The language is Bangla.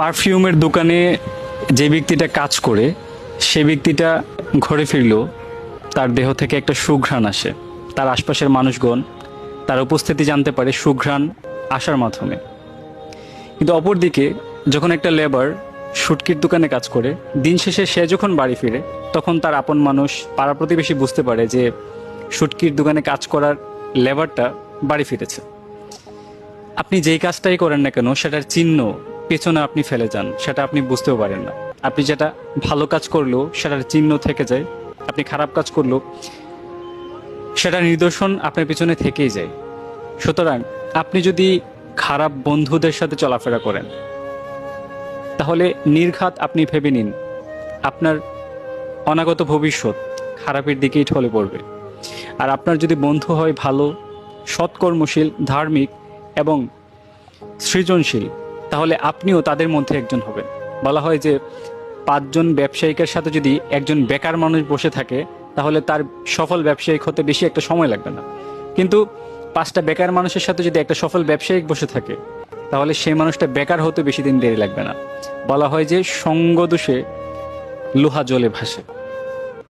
পারফিউমের দোকানে যে ব্যক্তিটা কাজ করে সে ব্যক্তিটা ঘরে ফিরলেও তার দেহ থেকে একটা সুঘ্রাণ আসে। তার আশপাশের মানুষগণ তার উপস্থিতি জানতে পারে সুঘ্রাণ আসার মাধ্যমে। কিন্তু অপরদিকে যখন একটা লেবার শুটকির দোকানে কাজ করে, দিন শেষে সে যখন বাড়ি ফিরে তখন তার আপন মানুষ, পাড়া প্রতিবেশী বুঝতে পারে যে শুটকির দোকানে কাজ করার লেবারটা বাড়ি ফিরেছে। আপনি যেই কাজটাই করেন না কেন সেটার চিহ্ন পেছনে আপনি ফেলে যান, সেটা আপনি বুঝতেও পারেন না। আপনি যেটা ভালো কাজ করলেও সেটার চিহ্ন থেকে যায়, আপনি খারাপ কাজ করলেও সেটার নিদর্শন আপনার পেছনে থেকেই যায়। সুতরাং আপনি যদি খারাপ বন্ধুদের সাথে চলাফেরা করেন তাহলে নির্ঘাত আপনি ভেবে নিন আপনার অনাগত ভবিষ্যৎ খারাপের দিকেই ঢলে পড়বে। আর আপনার যদি বন্ধু হয় ভালো, সৎকর্মশীল, ধার্মিক এবং সৃজনশীল, তাহলে আপনিও তাদের মধ্যে একজন হবেন। বলা হয় যে 5 জন ব্যবসায়িকের সাথে যদি একজন বেকার মানুষ বসে থাকে তাহলে তার সফল ব্যবসায়িক হতে বেশি একটা সময় লাগবে না। কিন্তু 5টা বেকার মানুষের সাথে যদি একটা সফল ব্যবসায়িক বসে থাকে তাহলে সেই মানুষটা বেকার হতে বেশি দিন দেরি লাগবে না। বলা হয় যে সঙ্গ দোষে লোহা জলে ভাসে।